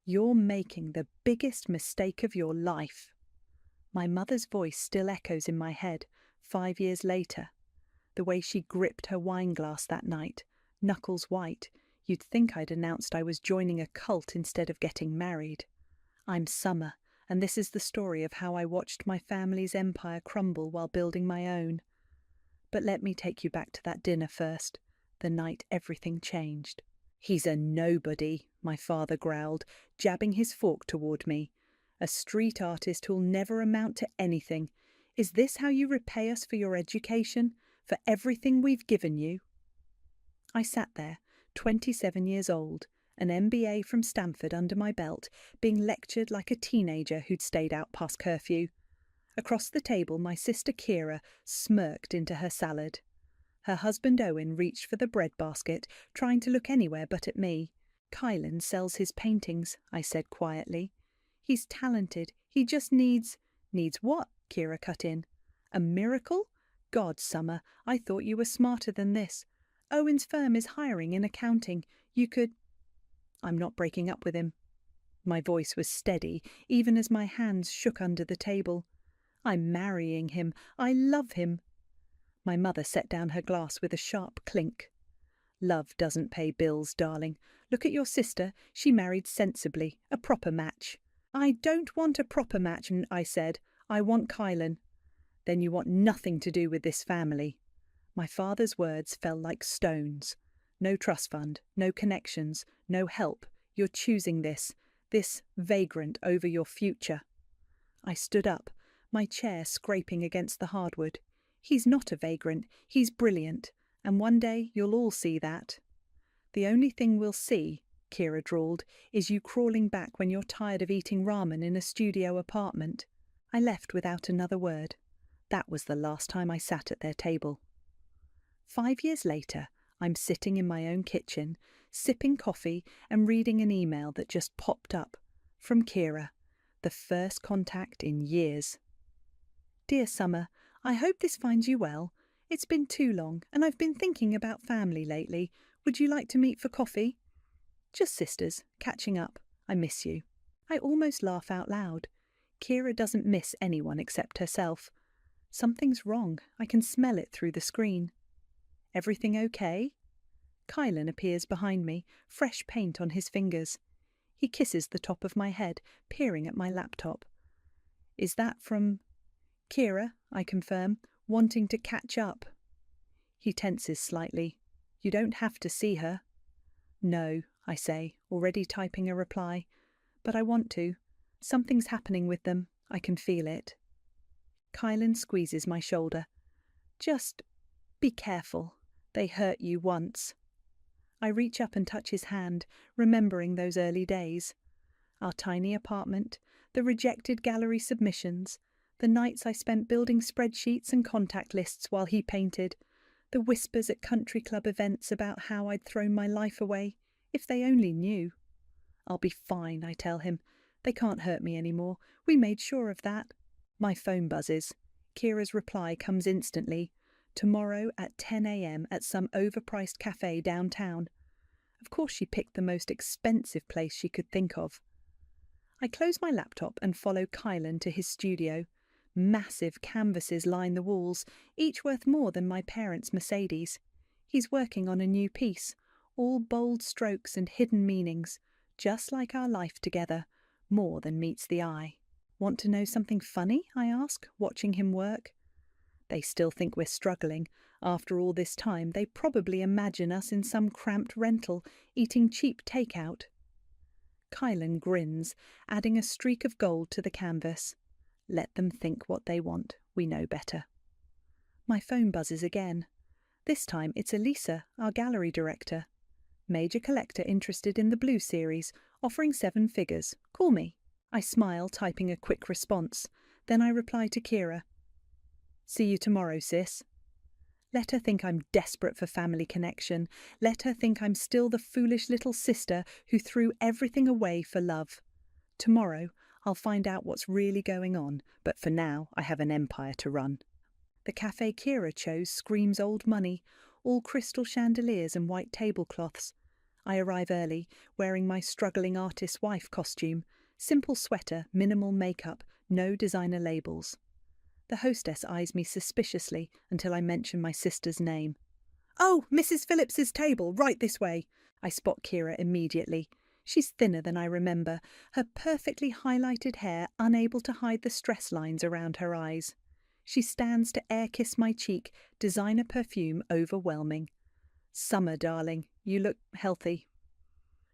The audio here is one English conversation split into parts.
You're making the biggest mistake of your life. My mother's voice still echoes in my head, 5 years later. The way she gripped her wine glass that night, knuckles white, you'd think I'd announced I was joining a cult instead of getting married. I'm Summer, and this is the story of how I watched my family's empire crumble while building my own. But let me take you back to that dinner first, the night everything changed. "He's a nobody," my father growled, jabbing his fork toward me. "A street artist who'll never amount to anything. Is this how you repay us for your education, for everything we've given you?" I sat there, 27 years old, an MBA from Stanford under my belt, being lectured like a teenager who'd stayed out past curfew. Across the table, my sister Kira smirked into her salad. Her husband Owen reached for the bread basket, trying to look anywhere but at me. "Kylan sells his paintings," I said quietly. "He's talented. He just needs—" "Needs what?" Kira cut in. "A miracle? God, Summer, I thought you were smarter than this. Owen's firm is hiring in accounting. You could—" "I'm not breaking up with him." My voice was steady, even as my hands shook under the table. "I'm marrying him. I love him." My mother set down her glass with a sharp clink. "Love doesn't pay bills, darling. Look at your sister. She married sensibly, a proper match." "I don't want a proper match," I said. "I want Kylan." "Then you want nothing to do with this family." My father's words fell like stones. "No trust fund, no connections, no help. You're choosing this vagrant over your future." I stood up, my chair scraping against the hardwood. "He's not a vagrant, he's brilliant, and one day you'll all see that." "The only thing we'll see," Kira drawled, "is you crawling back when you're tired of eating ramen in a studio apartment." I left without another word. That was the last time I sat at their table. 5 years later, I'm sitting in my own kitchen, sipping coffee and reading an email that just popped up. From Kira, the first contact in years. "Dear Summer, I hope this finds you well. It's been too long, and I've been thinking about family lately. Would you like to meet for coffee? Just sisters, catching up. I miss you." I almost laugh out loud. Kira doesn't miss anyone except herself. Something's wrong. I can smell it through the screen. "Everything okay?" Kylan appears behind me, fresh paint on his fingers. He kisses the top of my head, peering at my laptop. "Is that from—" "Kira," I confirm, wanting to catch up. He tenses slightly. "You don't have to see her." "No," I say, already typing a reply. "But I want to. Something's happening with them. I can feel it." Kylan squeezes my shoulder. "Just be careful. They hurt you once." I reach up and touch his hand, remembering those early days. Our tiny apartment, the rejected gallery submissions, the nights I spent building spreadsheets and contact lists while he painted, the whispers at country club events about how I'd thrown my life away. If they only knew. "I'll be fine," I tell him. "They can't hurt me anymore. We made sure of that." My phone buzzes. Kira's reply comes instantly. "Tomorrow at 10 a.m. at some overpriced cafe downtown." Of course she picked the most expensive place she could think of. I close my laptop and follow Kylan to his studio. Massive canvases line the walls, each worth more than my parents' Mercedes. He's working on a new piece, all bold strokes and hidden meanings, just like our life together, more than meets the eye. "Want to know something funny?" I ask, watching him work. They still think we're struggling. After all this time, they probably imagine us in some cramped rental, eating cheap takeout. Kylan grins, adding a streak of gold to the canvas. Let them think what they want. We know better. My phone buzzes again. This time it's Elisa, our gallery director. "Major collector interested in the Blue series, offering 7 figures. Call me." I smile, typing a quick response. Then I reply to Kira. "See you tomorrow, sis." Let her think I'm desperate for family connection. Let her think I'm still the foolish little sister who threw everything away for love. Tomorrow, I'll find out what's really going on, but for now, I have an empire to run. The cafe Kira chose screams old money, all crystal chandeliers and white tablecloths. I arrive early, wearing my struggling artist wife costume, simple sweater, minimal makeup, no designer labels. The hostess eyes me suspiciously until I mention my sister's name. "Oh, Mrs. Phillips's table, right this way." I spot Kira immediately. She's thinner than I remember, her perfectly highlighted hair unable to hide the stress lines around her eyes. She stands to air-kiss my cheek, designer perfume overwhelming. "Summer, darling, you look healthy."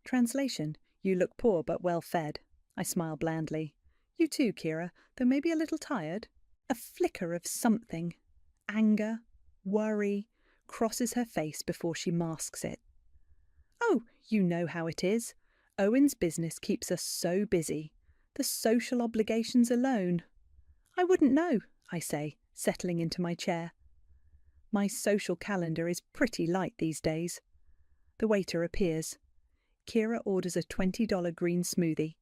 Translation: "You look poor but well fed." I smile blandly. "You too, Kira, though maybe a little tired." A flicker of something, anger, worry, crosses her face before she masks it. "Oh, you know how it is. Owen's business keeps us so busy. The social obligations alone." "I wouldn't know," I say, settling into my chair. My social calendar is pretty light these days. The waiter appears. Kira orders a $20 green smoothie.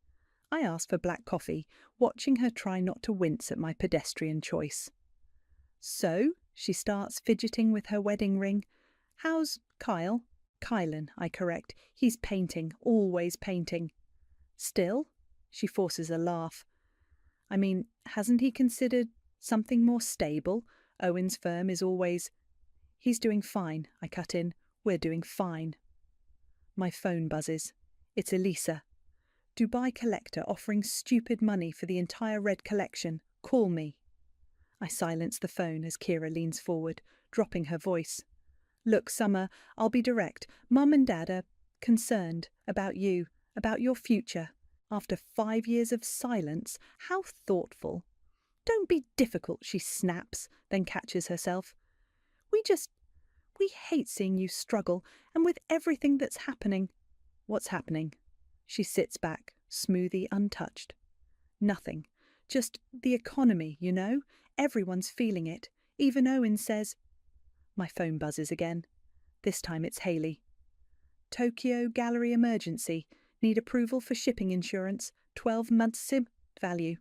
I ask for black coffee, watching her try not to wince at my pedestrian choice. "So," she starts, fidgeting with her wedding ring. "How's Kyle?" "Kylan," I correct. "He's painting, always painting." "Still?" She forces a laugh. "I mean, hasn't he considered something more stable? Owen's firm is always—" "He's doing fine," I cut in. "We're doing fine." My phone buzzes. It's Elisa. "Dubai collector offering stupid money for the entire red collection. Call me." I silence the phone as Kira leans forward, dropping her voice. "Look, Summer, I'll be direct. Mum and Dad are concerned about you, about your future. After 5 years of silence, how thoughtful." "Don't be difficult," she snaps, then catches herself. We hate seeing you struggle, and with everything that's happening." "What's happening?" She sits back, smoothie untouched. "Nothing. Just the economy, you know? Everyone's feeling it. Even Owen says—" My phone buzzes again. This time it's Haley. "Tokyo gallery emergency. Need approval for shipping insurance. 12 months SIM value."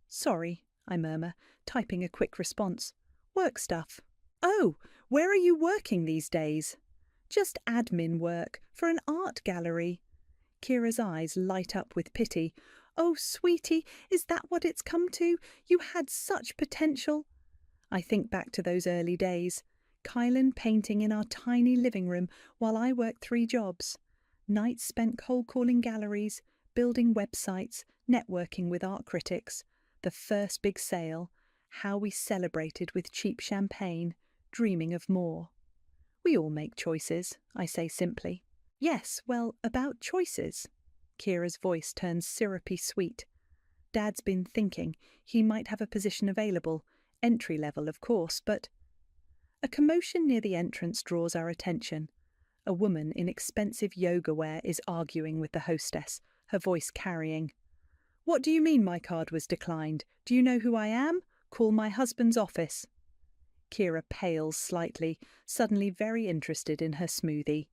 "Sorry," I murmur, typing a quick response. "Work stuff." "Oh, where are you working these days?" "Just admin work for an art gallery." Kira's eyes light up with pity. "Oh, sweetie, is that what it's come to? You had such potential." I think back to those early days. Kylan painting in our tiny living room while I worked 3 jobs. Nights spent cold-calling galleries, building websites, networking with art critics. The first big sale. How we celebrated with cheap champagne, dreaming of more. "We all make choices," I say simply. "Yes, well, about choices." Kira's voice turns syrupy sweet. "Dad's been thinking he might have a position available. Entry level, of course, but—" A commotion near the entrance draws our attention. A woman in expensive yoga wear is arguing with the hostess, her voice carrying. "What do you mean my card was declined? Do you know who I am? Call my husband's office." Kira pales slightly, suddenly very interested in her smoothie.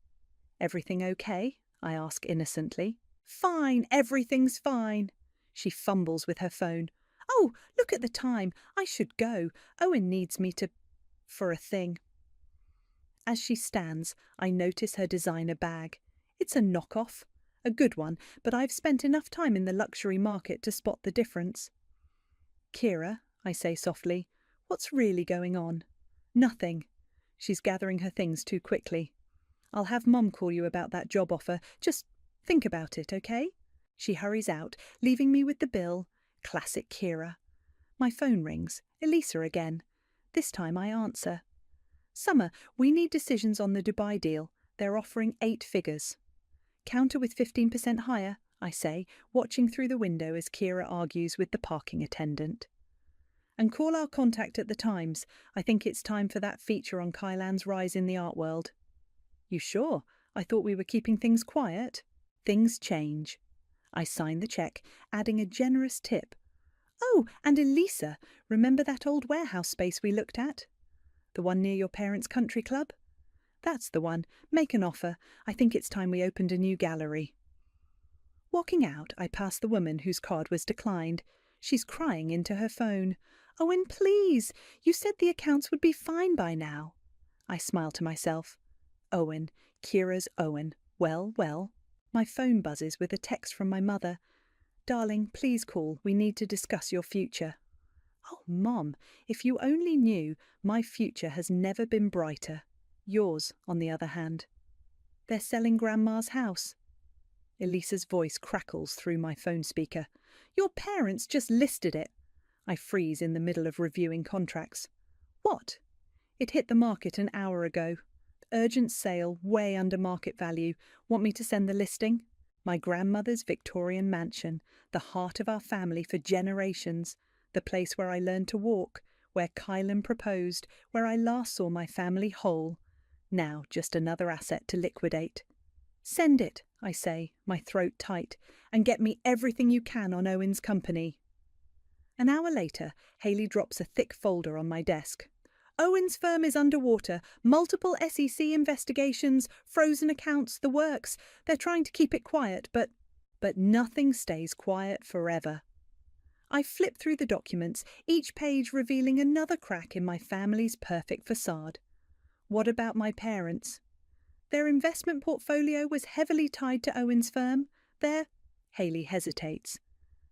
"Everything okay?" I ask innocently. "Fine, everything's fine." She fumbles with her phone. "Oh, look at the time. I should go. Owen needs me for a thing." As she stands, I notice her designer bag. It's a knockoff. A good one, but I've spent enough time in the luxury market to spot the difference. "Kira," I say softly, "what's really going on?" "Nothing." She's gathering her things too quickly. "I'll have Mum call you about that job offer. Just think about it, okay?" She hurries out, leaving me with the bill. Classic Kira. My phone rings. Elisa again. This time I answer. "Summer, we need decisions on the Dubai deal. They're offering 8 figures." "Counter with 15% higher," I say, watching through the window as Kira argues with the parking attendant. "And call our contact at the Times. I think it's time for that feature on Kylan's rise in the art world." "You sure? I thought we were keeping things quiet." Things change. I sign the cheque, adding a generous tip. "Oh, and Elisa, remember that old warehouse space we looked at?" "The one near your parents' country club?" "That's the one. Make an offer. I think it's time we opened a new gallery." Walking out, I pass the woman whose card was declined. She's crying into her phone. "Owen, please! You said the accounts would be fine by now." I smile to myself. Owen, Kira's Owen. Well. My phone buzzes with a text from my mother. Darling, please call. We need to discuss your future. Oh, Mom, if you only knew, my future has never been brighter. Yours, on the other hand. They're selling Grandma's house. Elisa's voice crackles through my phone speaker. Your parents just listed it. I freeze in the middle of reviewing contracts. What? It hit the market an hour ago. Urgent sale, way under market value. Want me to send the listing? My grandmother's Victorian mansion, the heart of our family for generations, the place where I learned to walk, where Kylan proposed, where I last saw my family whole. Now just another asset to liquidate. Send it, I say, my throat tight, and get me everything you can on Owen's company. An hour later, Hayley drops a thick folder on my desk. Owen's firm is underwater, multiple SEC investigations, frozen accounts, the works. They're trying to keep it quiet, but nothing stays quiet forever. I flip through the documents, each page revealing another crack in my family's perfect facade. What about my parents? Their investment portfolio was heavily tied to Owen's firm. Hayley hesitates.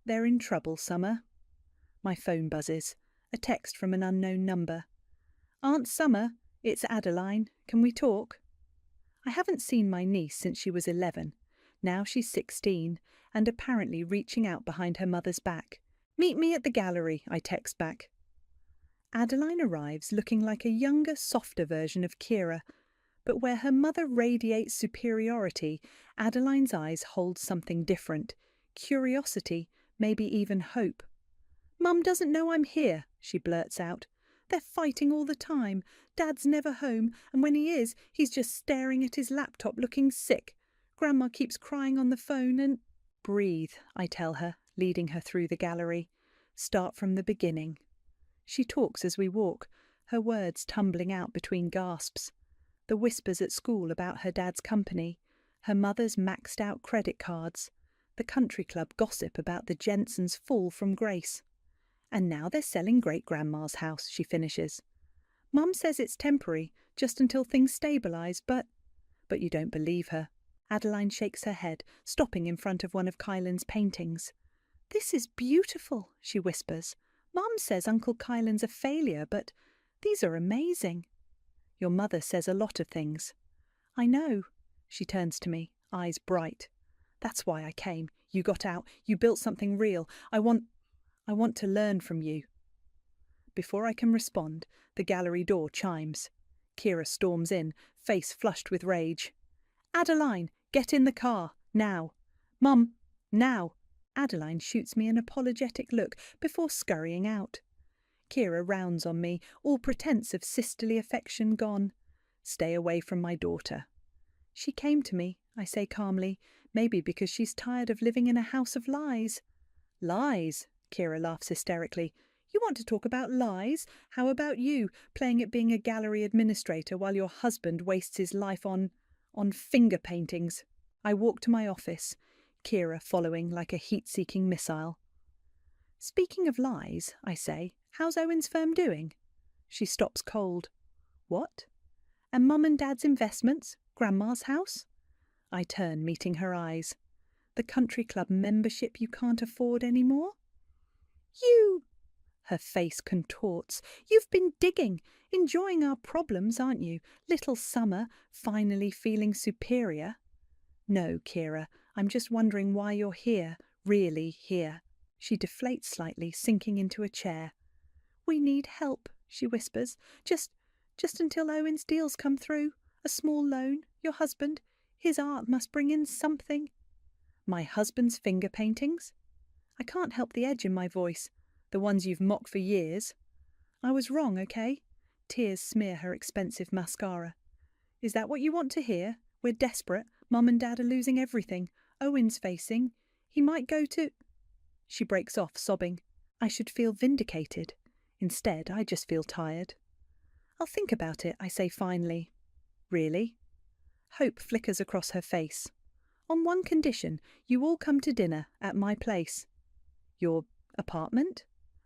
They're in trouble, Summer. My phone buzzes. A text from an unknown number. Aunt Summer, it's Adeline. Can we talk? I haven't seen my niece since she was 11. Now she's 16, and apparently reaching out behind her mother's back. Meet me at the gallery, I text back. Adeline arrives looking like a younger, softer version of Kira, but where her mother radiates superiority, Adeline's eyes hold something different. Curiosity, maybe even hope. Mum doesn't know I'm here, she blurts out. They're fighting all the time. Dad's never home, and when he is, he's just staring at his laptop looking sick. Grandma keeps crying on the phone and... Breathe, I tell her, leading her through the gallery. Start from the beginning. She talks as we walk, her words tumbling out between gasps. The whispers at school about her dad's company, her mother's maxed-out credit cards, the country club gossip about the Jensens' fall from grace. And now they're selling great-grandma's house, she finishes. Mum says it's temporary, just until things stabilise, but you don't believe her. Adeline shakes her head, stopping in front of one of Kylan's paintings. This is beautiful, she whispers. Mum says Uncle Kylan's a failure, but these are amazing. Your mother says a lot of things. I know. She turns to me, eyes bright. That's why I came. You got out. You built something real. I want to learn from you. Before I can respond, the gallery door chimes. Kira storms in, face flushed with rage. Adeline, get in the car, now. Mum, now. Adeline shoots me an apologetic look before scurrying out. Kira rounds on me, all pretense of sisterly affection gone. Stay away from my daughter. She came to me, I say calmly, maybe because she's tired of living in a house of lies. Lies? Kira laughs hysterically. You want to talk about lies? How about you, playing at being a gallery administrator while your husband wastes his life on finger paintings? I walk to my office, Kira following like a heat-seeking missile. Speaking of lies, I say, how's Owen's firm doing? She stops cold. What? And Mum and Dad's investments? Grandma's house? I turn, meeting her eyes. The country club membership you can't afford anymore? You! Her face contorts. You've been digging, enjoying our problems, aren't you? Little Summer, finally feeling superior. No, Kira, I'm just wondering why you're here, really here. She deflates slightly, sinking into a chair. We need help, she whispers. Just until Owen's deals come through. A small loan, your husband. His art must bring in something. My husband's finger paintings? I can't help the edge in my voice. The ones you've mocked for years. I was wrong, okay? Tears smear her expensive mascara. Is that what you want to hear? We're desperate. Mum and Dad are losing everything. Owen's facing. He might go to... She breaks off, sobbing. I should feel vindicated. Instead, I just feel tired. I'll think about it, I say finally. Really? Hope flickers across her face. On one condition, you all come to dinner at my place. Your apartment?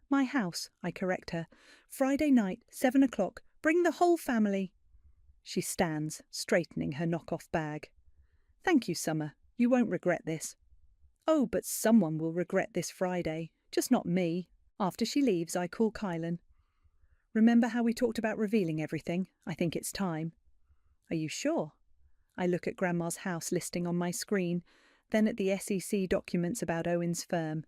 My house, I correct her. Friday night, 7 o'clock. Bring the whole family. She stands, straightening her knock-off bag. Thank you, Summer. You won't regret this. Oh, but someone will regret this Friday. Just not me. After she leaves, I call Kylan. Remember how we talked about revealing everything? I think it's time. Are you sure? I look at Grandma's house listing on my screen, then at the SEC documents about Owen's firm.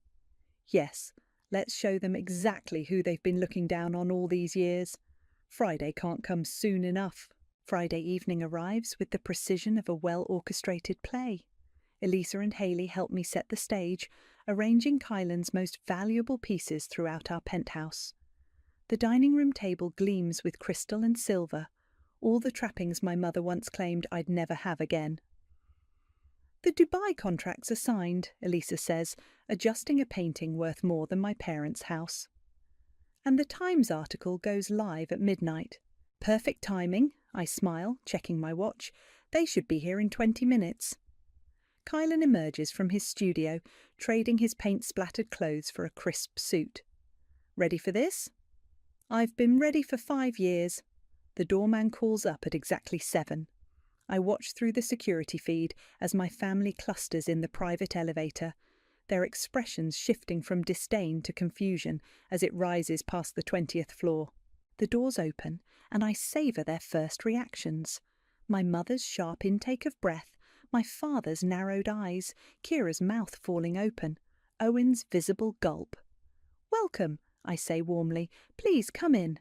Yes, let's show them exactly who they've been looking down on all these years. Friday can't come soon enough. Friday evening arrives with the precision of a well-orchestrated play. Elisa and Haley help me set the stage, arranging Kylan's most valuable pieces throughout our penthouse. The dining room table gleams with crystal and silver, all the trappings my mother once claimed I'd never have again. The Dubai contracts are signed, Elisa says, adjusting a painting worth more than my parents' house. And the Times article goes live at midnight. Perfect timing, I smile, checking my watch. They should be here in 20 minutes. Kylan emerges from his studio, trading his paint-splattered clothes for a crisp suit. Ready for this? I've been ready for 5 years. The doorman calls up at exactly 7. I watch through the security feed as my family clusters in the private elevator, their expressions shifting from disdain to confusion as it rises past the 20th floor. The doors open, and I savour their first reactions. My mother's sharp intake of breath, my father's narrowed eyes, Kira's mouth falling open, Owen's visible gulp. "Welcome," I say warmly. "Please come in."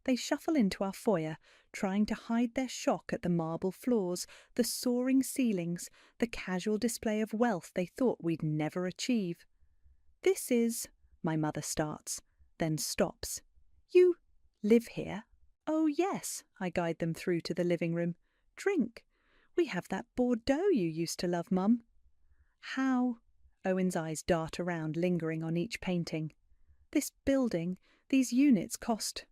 They shuffle into our foyer, trying to hide their shock at the marble floors, the soaring ceilings, the casual display of wealth they thought we'd never achieve. "This is—" my mother starts, then stops. "You live here?" "Oh, yes," I guide them through to the living room. "Drink. We have that Bordeaux you used to love, Mum." "How—" Owen's eyes dart around, lingering on each painting. "This building, these units cost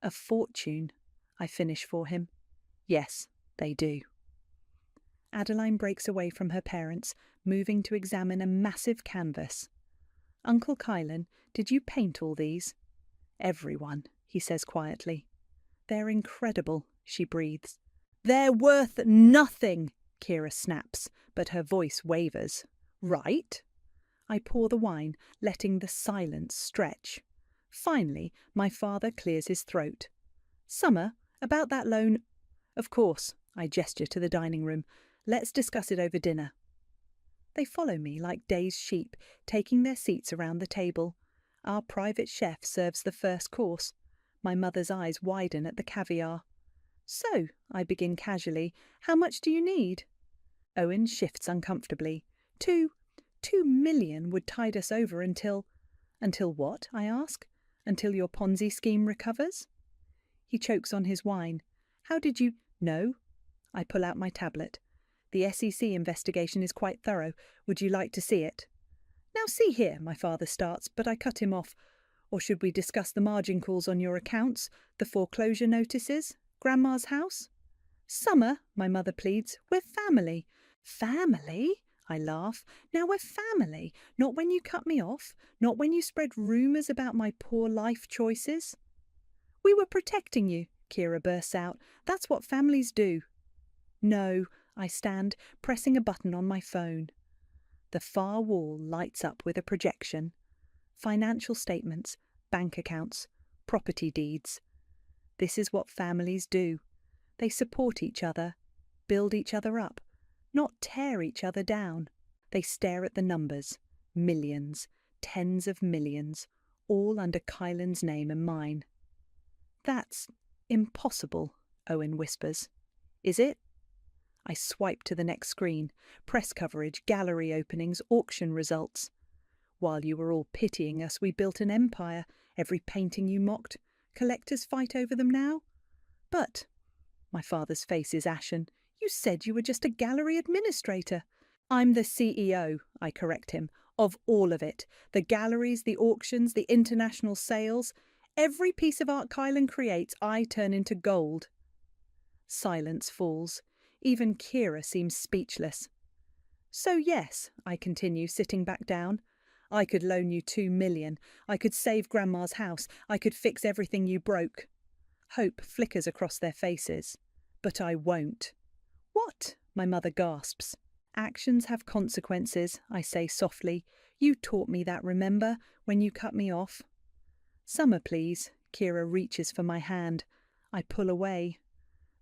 a fortune," I finish for him. "Yes, they do." Adeline breaks away from her parents, moving to examine a massive canvas. "Uncle Kylan, did you paint all these?" "Everyone," he says quietly. "They're incredible," she breathes. "They're worth nothing," Kira snaps, but her voice wavers. "Right?" I pour the wine, letting the silence stretch. Finally, my father clears his throat. "Summer, about that loan—" "Of course," I gesture to the dining room. "Let's discuss it over dinner." They follow me like dazed sheep, taking their seats around the table. Our private chef serves the first course. My mother's eyes widen at the caviar. "So," I begin casually, "how much do you need?" Owen shifts uncomfortably. Two million would tide us over until—" "Until what?" I ask. "Until your Ponzi scheme recovers?" He chokes on his wine. "How did you—" "No." I pull out my tablet. "The SEC investigation is quite thorough. Would you like to see it?" "Now see here," my father starts, but I cut him off. "Or should we discuss the margin calls on your accounts, the foreclosure notices, Grandma's house?" "Summer," my mother pleads, "we're family." "Family?" I laugh. "Now we're family. Not when you cut me off. Not when you spread rumours about my poor life choices." "We were protecting you," Kira bursts out. "That's what families do." "No," I stand, pressing a button on my phone. The far wall lights up with a projection. Financial statements, bank accounts, property deeds. This is what families do. They support each other, build each other up, not tear each other down. They stare at the numbers, millions, tens of millions, all under Kylan's name and mine. "That's impossible," Owen whispers. "Is it?" I swipe to the next screen. Press coverage, gallery openings, auction results. "While you were all pitying us, we built an empire. Every painting you mocked. Collectors fight over them now." "But—" my father's face is ashen. "You said you were just a gallery administrator." "I'm the CEO," I correct him, "of all of it. The galleries, the auctions, the international sales. Every piece of art Kylan creates, I turn into gold." Silence falls. Even Kira seems speechless. "So yes," I continue, sitting back down, "I could loan you 2 million. I could save Grandma's house. I could fix everything you broke." Hope flickers across their faces. "But I won't." "What?" My mother gasps. Actions have consequences, I say softly. You taught me that, remember, when you cut me off? Summer, please. Kira reaches for my hand. I pull away.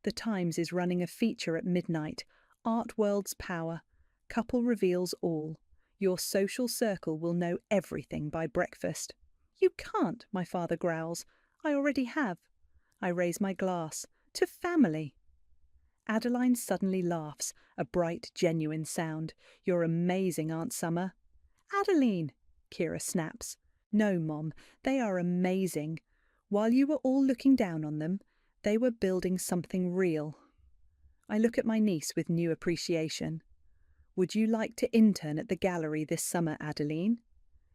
The Times is running a feature at midnight. Art World's Power. Couple reveals all. Your social circle will know everything by breakfast. You can't, my father growls. I already have. I raise my glass. To family. Adeline suddenly laughs, a bright, genuine sound. You're amazing, Aunt Summer. Adeline, Kira snaps. No, Mom, they are amazing. While you were all looking down on them, they were building something real. I look at my niece with new appreciation. Would you like to intern at the gallery this summer, Adeline?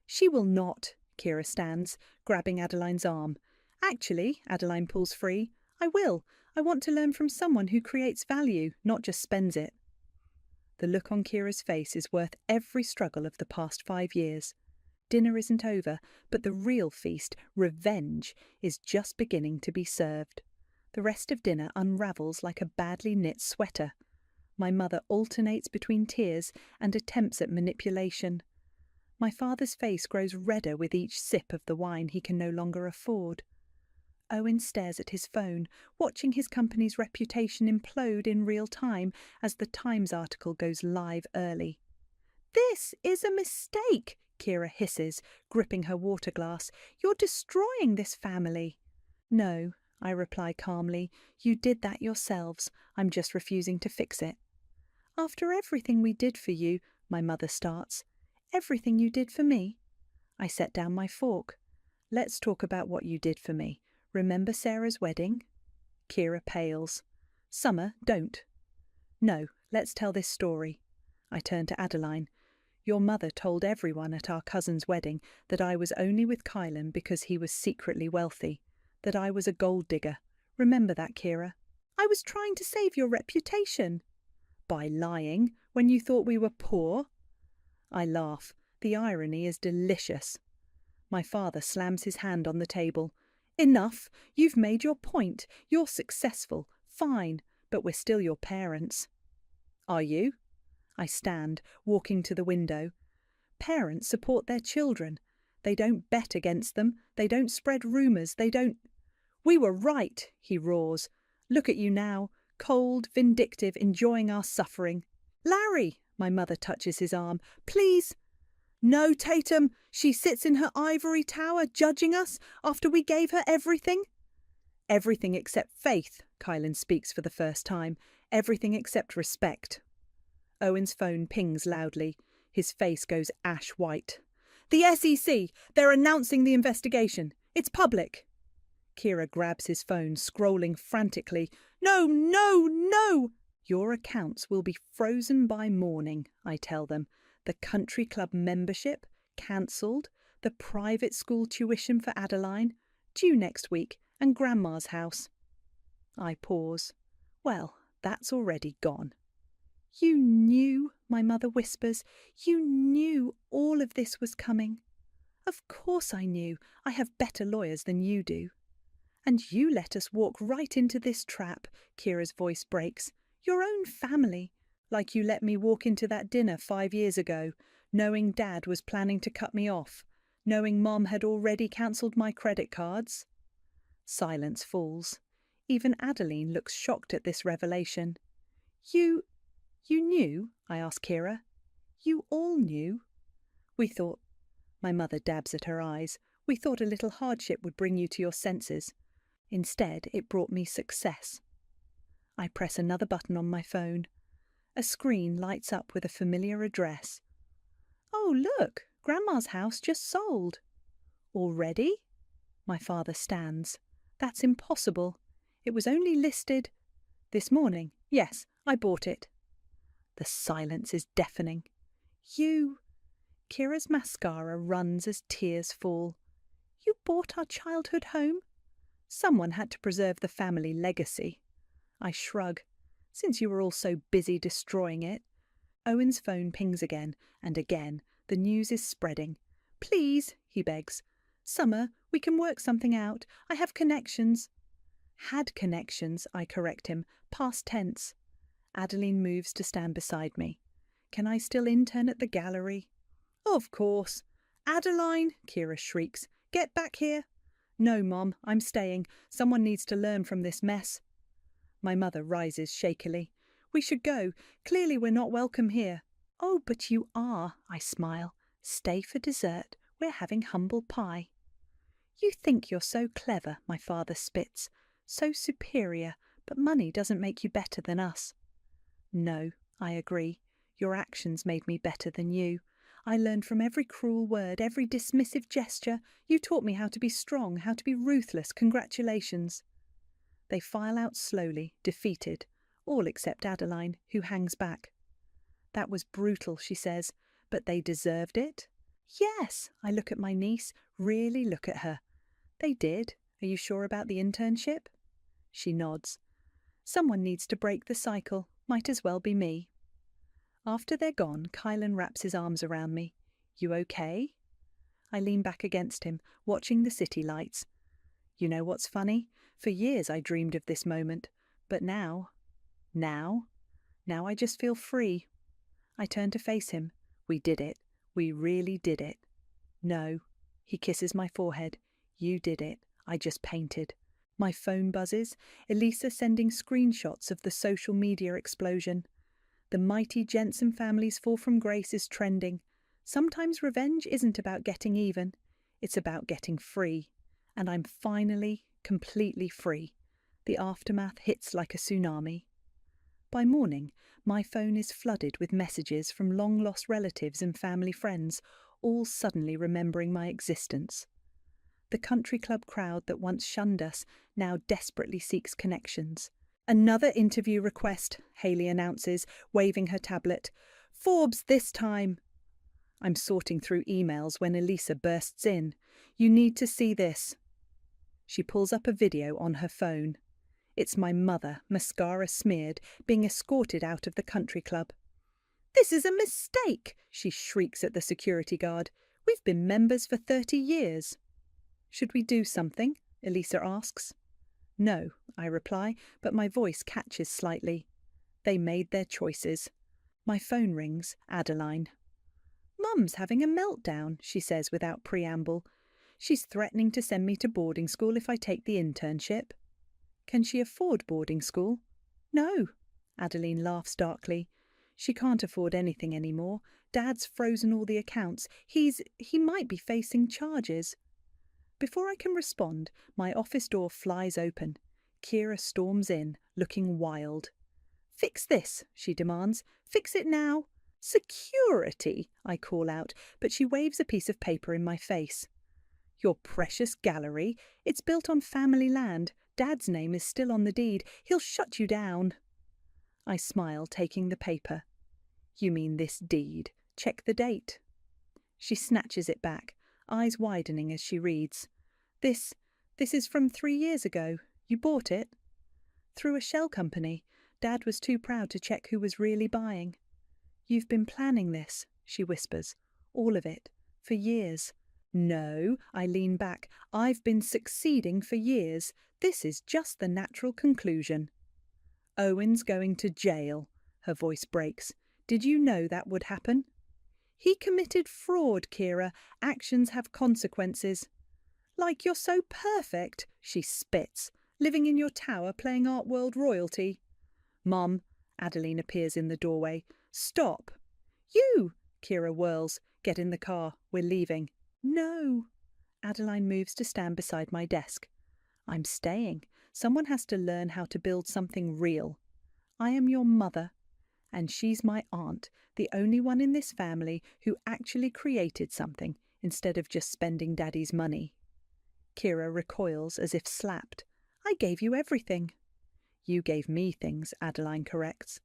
She will not, Kira stands, grabbing Adeline's arm. Actually, Adeline pulls free, I will. I want to learn from someone who creates value, not just spends it. The look on Kira's face is worth every struggle of the past 5 years. Dinner isn't over, but the real feast, revenge, is just beginning to be served. The rest of dinner unravels like a badly knit sweater. My mother alternates between tears and attempts at manipulation. My father's face grows redder with each sip of the wine he can no longer afford. Owen stares at his phone, watching his company's reputation implode in real time as the Times article goes live early. This is a mistake, Kira hisses, gripping her water glass. You're destroying this family. No, I reply calmly. You did that yourselves. I'm just refusing to fix it. After everything we did for you, my mother starts. Everything you did for me? I set down my fork. Let's talk about what you did for me. Remember Sarah's wedding? Kira pales. Summer, don't. No, let's tell this story. I turn to Adeline. Your mother told everyone at our cousin's wedding that I was only with Kylan because he was secretly wealthy, that I was a gold digger. Remember that, Kira? I was trying to save your reputation. By lying, when you thought we were poor? I laugh. The irony is delicious. My father slams his hand on the table. Enough. You've made your point. You're successful. Fine. But we're still your parents. Are you? I stand, walking to the window. Parents support their children. They don't bet against them. They don't spread rumours. They don't... We were right, he roars. Look at you now, cold, vindictive, enjoying our suffering. Larry, my mother touches his arm. Please. No, Tatum, she sits in her ivory tower judging us after we gave her everything. Everything except faith, Kylan speaks for the first time. Everything except respect. Owen's phone pings loudly. His face goes ash white. The SEC! They're announcing the investigation. It's public. Kira grabs his phone, scrolling frantically. No, no, no! Your accounts will be frozen by morning, I tell them. The country club membership, cancelled. The private school tuition for Adeline, due next week, and Grandma's house. I pause. Well, that's already gone. You knew, my mother whispers. You knew all of this was coming. Of course I knew. I have better lawyers than you do. And you let us walk right into this trap, Kira's voice breaks. Your own family. Like you let me walk into that dinner 5 years ago, knowing Dad was planning to cut me off, knowing Mom had already cancelled my credit cards. Silence falls. Even Adeline looks shocked at this revelation. You knew? I ask Kira. You all knew? We thought... My mother dabs at her eyes. We thought a little hardship would bring you to your senses. Instead, it brought me success. I press another button on my phone. A screen lights up with a familiar address. Oh, look! Grandma's house just sold. Already? My father stands. That's impossible. It was only listed... This morning. Yes, I bought it. The silence is deafening. You... Kira's mascara runs as tears fall. You bought our childhood home? Someone had to preserve the family legacy. I shrug. Since you were all so busy destroying it. Owen's phone pings again, and again. The news is spreading. Please, he begs. Summer, we can work something out. I have connections. Had connections, I correct him, past tense. Adeline moves to stand beside me. Can I still intern at the gallery? Of course. Adeline, Kira shrieks. Get back here. No, Mom, I'm staying. Someone needs to learn from this mess. My mother rises shakily. We should go. Clearly we're not welcome here. Oh, but you are, I smile. Stay for dessert. We're having humble pie. You think you're so clever, my father spits. So superior, but money doesn't make you better than us. No, I agree. Your actions made me better than you. I learned from every cruel word, every dismissive gesture. You taught me how to be strong, how to be ruthless. Congratulations. They file out slowly, defeated, all except Adeline, who hangs back. That was brutal, she says, but they deserved it? Yes, I look at my niece, really look at her. They did. Are you sure about the internship? She nods. Someone needs to break the cycle. Might as well be me. After they're gone, Kylan wraps his arms around me. You okay? I lean back against him, watching the city lights. You know what's funny? For years I dreamed of this moment. But now I just feel free. I turn to face him. We did it. We really did it. No. He kisses my forehead. You did it. I just painted. My phone buzzes. Elisa sending screenshots of the social media explosion. The mighty Jensen family's fall from grace is trending. Sometimes revenge isn't about getting even. It's about getting free. And I'm finally, completely free. The aftermath hits like a tsunami. By morning, my phone is flooded with messages from long-lost relatives and family friends, all suddenly remembering my existence. The country club crowd that once shunned us now desperately seeks connections. Another interview request, Hayley announces, waving her tablet. Forbes this time. I'm sorting through emails when Elisa bursts in. You need to see this. She pulls up a video on her phone. It's my mother, mascara smeared, being escorted out of the country club. This is a mistake, she shrieks at the security guard. We've been members for 30 years. Should we do something? Elisa asks. No, I reply, but my voice catches slightly. They made their choices. My phone rings, Adeline. Mum's having a meltdown, she says without preamble. She's threatening to send me to boarding school if I take the internship. Can she afford boarding school? No, Adeline laughs darkly. She can't afford anything anymore. Dad's frozen all the accounts. He might be facing charges. Before I can respond, my office door flies open. Kira storms in, looking wild. Fix this, she demands. Fix it now. Security, I call out, but she waves a piece of paper in my face. Your precious gallery. It's built on family land. Dad's name is still on the deed. He'll shut you down. I smile, taking the paper. You mean this deed? Check the date. She snatches it back, eyes widening as she reads. This is from 3 years ago. You bought it? Through a shell company. Dad was too proud to check who was really buying. You've been planning this, she whispers. All of it. For years. No, I lean back. I've been succeeding for years. This is just the natural conclusion. Owen's going to jail. Her voice breaks. Did you know that would happen? He committed fraud, Kira. Actions have consequences. Like you're so perfect, she spits, living in your tower playing Art World royalty. Mum, Adeline appears in the doorway. Stop. You, Kira whirls. Get in the car. We're leaving. No. Adeline moves to stand beside my desk. I'm staying. Someone has to learn how to build something real. I am your mother, and she's my aunt, the only one in this family who actually created something instead of just spending Daddy's money. Kira recoils as if slapped. I gave you everything. You gave me things, Adeline corrects.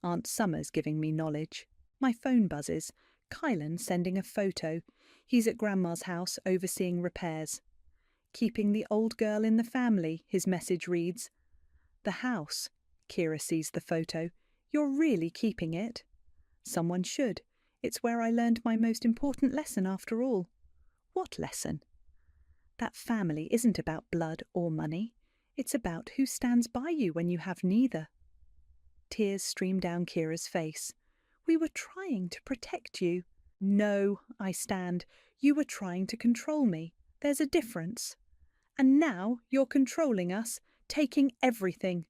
Aunt Summer's giving me knowledge. My phone buzzes. Kylan sending a photo. He's at Grandma's house overseeing repairs. Keeping the old girl in the family, his message reads. The house. Kira sees the photo. You're really keeping it? Someone should. It's where I learned my most important lesson after all. What lesson? That family isn't about blood or money. It's about who stands by you when you have neither. Tears stream down Kira's face. We were trying to protect you. No, I stand. You were trying to control me. There's a difference. And now you're controlling us, taking everything.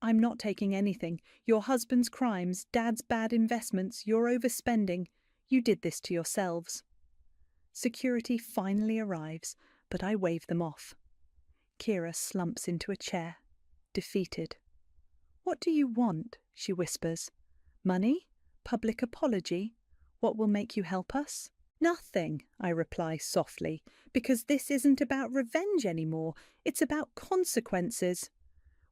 I'm not taking anything. Your husband's crimes, Dad's bad investments, your overspending. You did this to yourselves. Security finally arrives, but I wave them off. Kira slumps into a chair, defeated. What do you want? She whispers. Money? Public apology? What will make you help us? Nothing, I reply softly, because this isn't about revenge anymore. It's about consequences.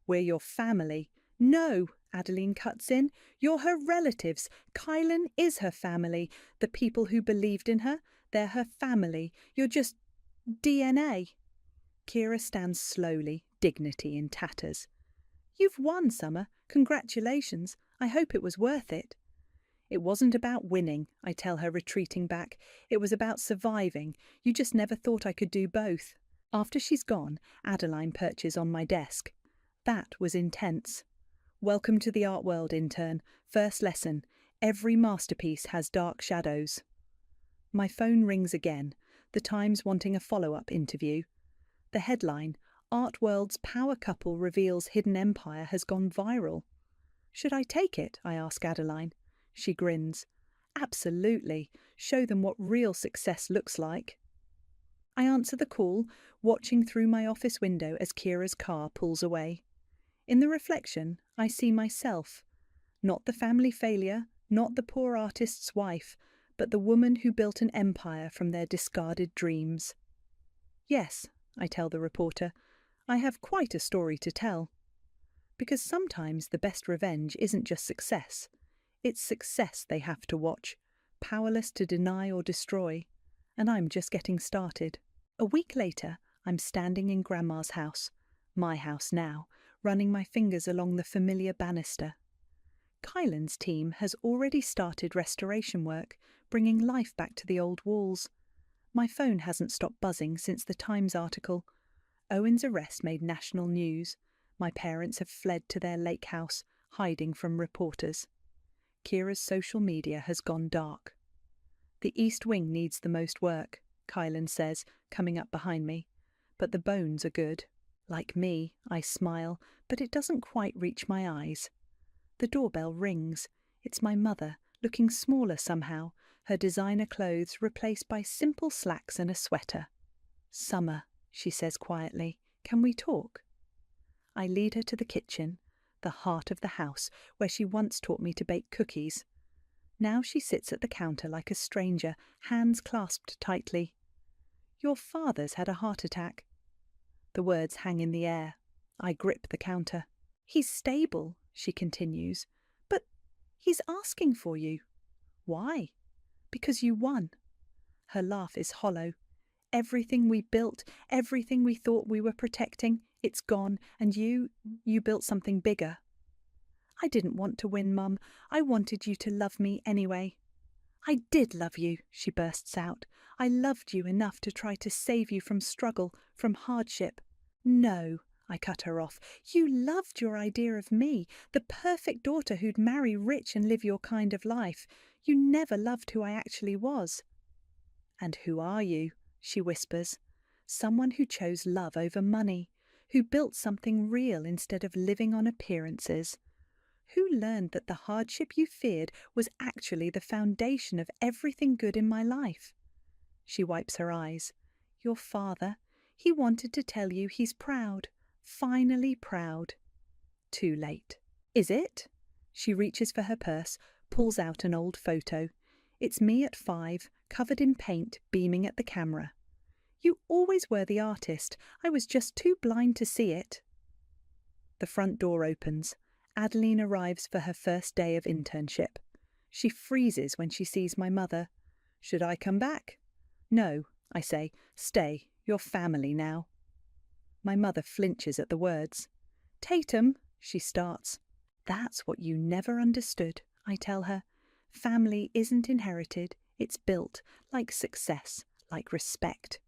We're your family. No, Adeline cuts in. You're her relatives. Kylan is her family. The people who believed in her, they're her family. You're just DNA. Kira stands slowly, dignity in tatters. You've won, Summer. Congratulations. I hope it was worth it. It wasn't about winning, I tell her, retreating back. It was about surviving. You just never thought I could do both. After she's gone, Adeline perches on my desk. That was intense. Welcome to the art world, intern. First lesson. Every masterpiece has dark shadows. My phone rings again, the Times wanting a follow-up interview. The headline, Art World's power couple reveals hidden empire, has gone viral. Should I take it? I ask Adeline. She grins. Absolutely. Show them what real success looks like. I answer the call, watching through my office window as Kira's car pulls away. In the reflection, I see myself. Not the family failure, not the poor artist's wife, but the woman who built an empire from their discarded dreams. Yes, I tell the reporter, I have quite a story to tell. Because sometimes the best revenge isn't just success. It's success they have to watch, powerless to deny or destroy. And I'm just getting started. A week later, I'm standing in Grandma's house, my house now, running my fingers along the familiar banister. Kylan's team has already started restoration work, bringing life back to the old walls. My phone hasn't stopped buzzing since the Times article. Owen's arrest made national news. My parents have fled to their lake house, hiding from reporters. Kira's social media has gone dark. The East Wing needs the most work, Kylan says, coming up behind me. But the bones are good. Like me, I smile, but it doesn't quite reach my eyes. The doorbell rings. It's my mother, looking smaller somehow, her designer clothes replaced by simple slacks and a sweater. Summer, she says quietly, can we talk? I lead her to the kitchen, the heart of the house, where she once taught me to bake cookies. Now she sits at the counter like a stranger, hands clasped tightly. Your father's had a heart attack. The words hang in the air. I grip the counter. He's stable, she continues, but he's asking for you. Why? Because you won. Her laugh is hollow. Everything we built, everything we thought we were protecting, it's gone, and you built something bigger. I didn't want to win, Mum. I wanted you to love me anyway. I did love you, she bursts out. I loved you enough to try to save you from struggle, from hardship. No, I cut her off. You loved your idea of me, the perfect daughter who'd marry rich and live your kind of life. You never loved who I actually was. And who are you? She whispers. Someone who chose love over money, who built something real instead of living on appearances. Who learned that the hardship you feared was actually the foundation of everything good in my life? She wipes her eyes. Your father, he wanted to tell you he's proud, finally proud. Too late. Is it? She reaches for her purse, pulls out an old photo. It's me at 5, covered in paint, beaming at the camera. You always were the artist. I was just too blind to see it. The front door opens. Adeline arrives for her first day of internship. She freezes when she sees my mother. Should I come back? No, I say. Stay. You're family now. My mother flinches at the words. Tatum, she starts. That's what you never understood, I tell her. Family isn't inherited. It's built, like success, like respect.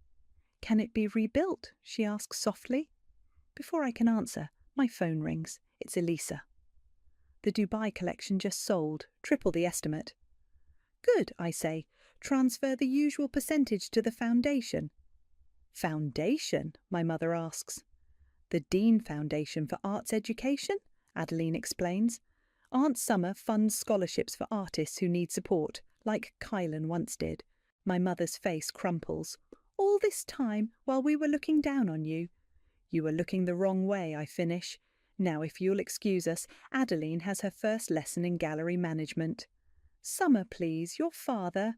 Can it be rebuilt? She asks softly. Before I can answer, my phone rings. It's Elisa. The Dubai collection just sold, triple the estimate. Good, I say. Transfer the usual percentage to the foundation. Foundation? My mother asks. The Dean Foundation for Arts Education? Adeline explains. Aunt Summer funds scholarships for artists who need support, like Kylan once did. My mother's face crumples. All this time, while we were looking down on you. You were looking the wrong way, I finish. Now, if you'll excuse us, Adeline has her first lesson in gallery management. Summer, please, your father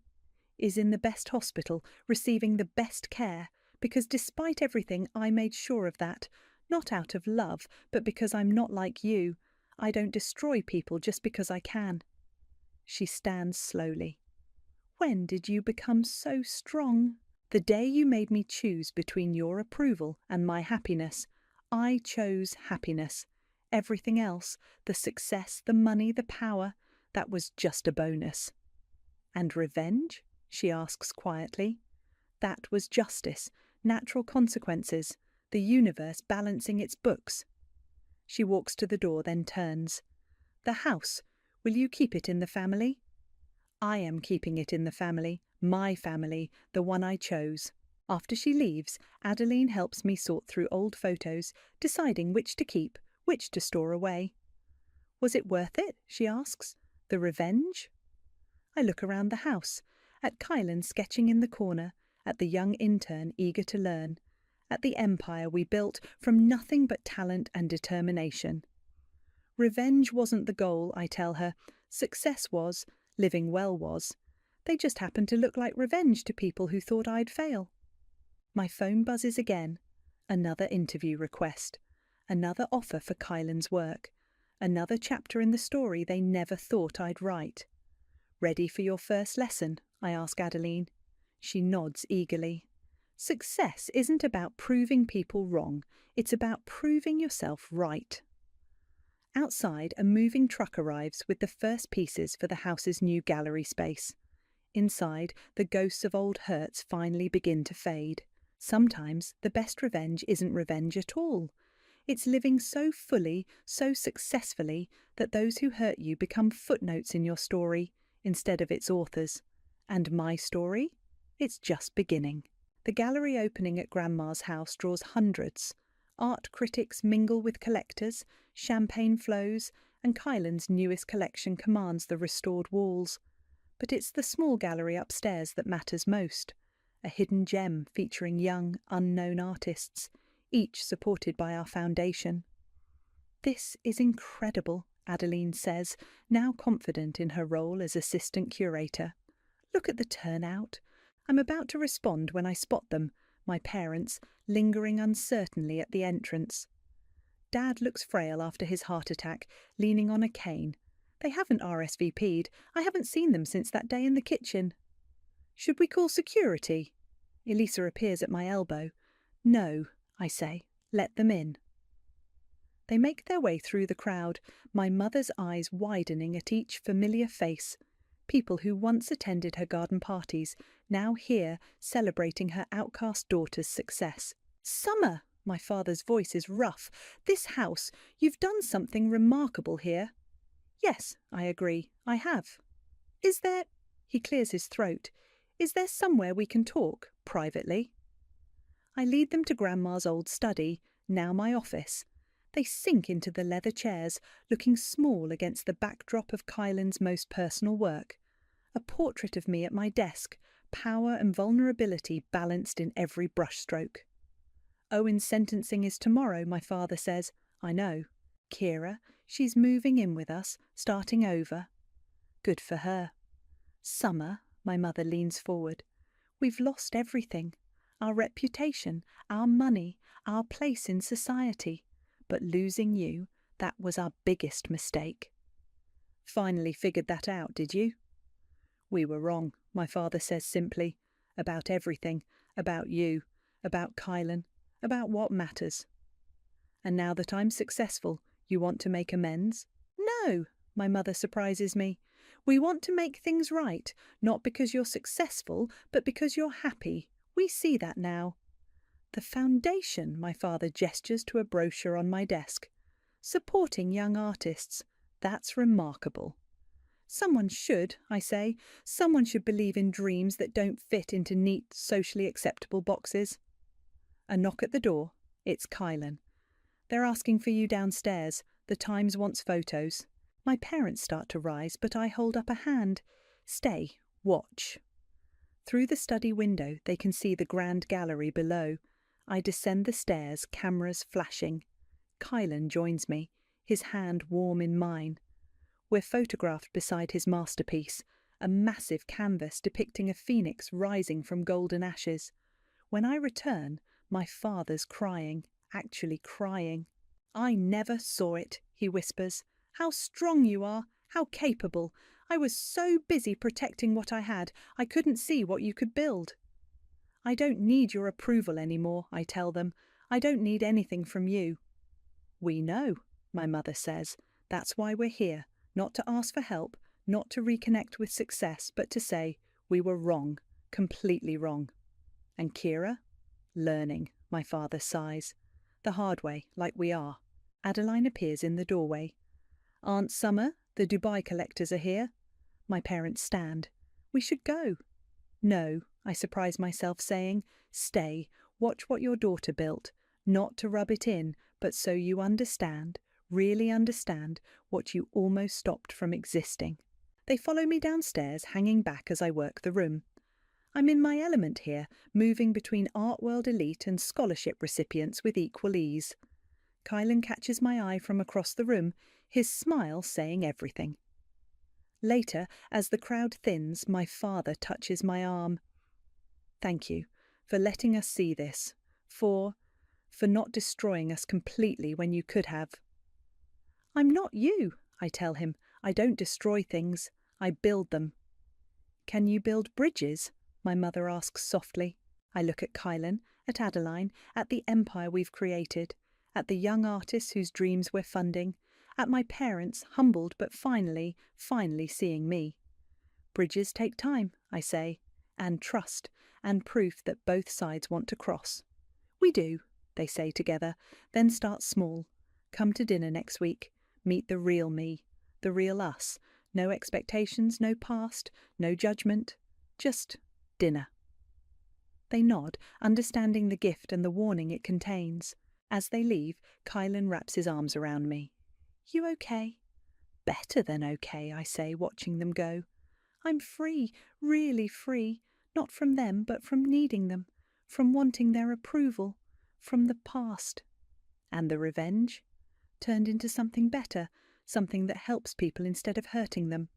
is in the best hospital, receiving the best care, because despite everything I made sure of that, not out of love, but because I'm not like you. I don't destroy people just because I can. She stands slowly. When did you become so strong? The day you made me choose between your approval and my happiness. I chose happiness. Everything else, the success, the money, the power, that was just a bonus. And revenge? She asks quietly. That was justice, natural consequences, the universe balancing its books. She walks to the door, then turns. The house, will you keep it in the family? I am keeping it in the family, my family, the one I chose. After she leaves, Adeline helps me sort through old photos, deciding which to keep, which to store away. Was it worth it? She asks. The revenge? I look around the house, at Kylan sketching in the corner, at the young intern eager to learn, at the empire we built from nothing but talent and determination. Revenge wasn't the goal, I tell her. Success was, living well was. They just happened to look like revenge to people who thought I'd fail. My phone buzzes again. Another interview request. Another offer for Kylan's work. Another chapter in the story they never thought I'd write. Ready for your first lesson? I ask Adeline. She nods eagerly. Success isn't about proving people wrong. It's about proving yourself right. Outside, a moving truck arrives with the first pieces for the house's new gallery space. Inside, the ghosts of old hurts finally begin to fade. Sometimes the best revenge isn't revenge at all. It's living so fully, so successfully, that those who hurt you become footnotes in your story instead of its authors. And my story? It's just beginning. The gallery opening at Grandma's house draws hundreds. Art critics mingle with collectors, champagne flows, and Kylan's newest collection commands the restored walls. But it's the small gallery upstairs that matters most. A hidden gem featuring young, unknown artists, each supported by our foundation. This is incredible, Adeline says, now confident in her role as assistant curator. Look at the turnout. I'm about to respond when I spot them, my parents, lingering uncertainly at the entrance. Dad looks frail after his heart attack, leaning on a cane. They haven't RSVP'd. I haven't seen them since that day in the kitchen. Should we call security? Elisa appears at my elbow. No, I say. Let them in. They make their way through the crowd, my mother's eyes widening at each familiar face. People who once attended her garden parties, now here celebrating her outcast daughter's success. Summer! My father's voice is rough. This house, you've done something remarkable here. Yes, I agree, I have. Is there... He clears his throat. Is there somewhere we can talk, privately? I lead them to Grandma's old study, now my office. They sink into the leather chairs, looking small against the backdrop of Kylan's most personal work. A portrait of me at my desk, power and vulnerability balanced in every brushstroke. Owen's sentencing is tomorrow, my father says. I know. Kira, she's moving in with us, starting over. Good for her. Summer, my mother leans forward. We've lost everything. Our reputation, our money, our place in society. But losing you, that was our biggest mistake. Finally figured that out, did you? We were wrong, my father says simply. About everything. About you. About Kylan. About what matters. And now that I'm successful, you want to make amends? No, my mother surprises me. We want to make things right, not because you're successful, but because you're happy. We see that now. The foundation, my father gestures to a brochure on my desk. Supporting young artists. That's remarkable. Someone should, I say. Someone should believe in dreams that don't fit into neat, socially acceptable boxes. A knock at the door. It's Kylan. They're asking for you downstairs. The Times wants photos. My parents start to rise, but I hold up a hand. Stay, watch. Through the study window, they can see the grand gallery below. I descend the stairs, cameras flashing. Kylan joins me, his hand warm in mine. We're photographed beside his masterpiece, a massive canvas depicting a phoenix rising from golden ashes. When I return, my father's crying, actually crying. "I never saw it," he whispers. "How strong you are, how capable. I was so busy protecting what I had, I couldn't see what you could build." "I don't need your approval anymore," I tell them. "I don't need anything from you." "We know," my mother says. "That's why we're here, not to ask for help, not to reconnect with success, but to say, we were wrong, completely wrong." "And Kira?" "Learning," my father sighs. "The hard way, like we are." Adeline appears in the doorway. "Aunt Summer, the Dubai collectors are here." My parents stand. "We should go." "No," I surprise myself saying. "Stay, watch what your daughter built. Not to rub it in, but so you understand, really understand, what you almost stopped from existing." They follow me downstairs, hanging back as I work the room. I'm in my element here, moving between art world elite and scholarship recipients with equal ease. Kylan catches my eye from across the room, his smile saying everything. Later, as the crowd thins, my father touches my arm. "Thank you for letting us see this, for not destroying us completely when you could have." "I'm not you," I tell him. "I don't destroy things, I build them." "Can you build bridges?" my mother asks softly. I look at Kylan, at Adeline, at the empire we've created, at the young artists whose dreams we're funding, at my parents, humbled but finally seeing me. "Bridges take time," I say, "and trust, and proof that both sides want to cross." "We do," they say together, then start small. "Come to dinner next week. Meet the real me, the real us. No expectations, no past, no judgment. Just dinner." They nod, understanding the gift and the warning it contains. As they leave, Kylan wraps his arms around me. "You okay?" "Better than okay," I say, watching them go. "I'm free, really free, not from them, but from needing them, from wanting their approval, from the past." "And the revenge?" "Turned into something better, something that helps people instead of hurting them."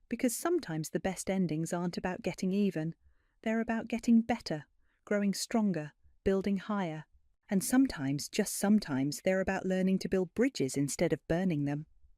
Because sometimes the best endings aren't about getting even. They're about getting better, growing stronger, building higher. And sometimes, just sometimes, they're about learning to build bridges instead of burning them.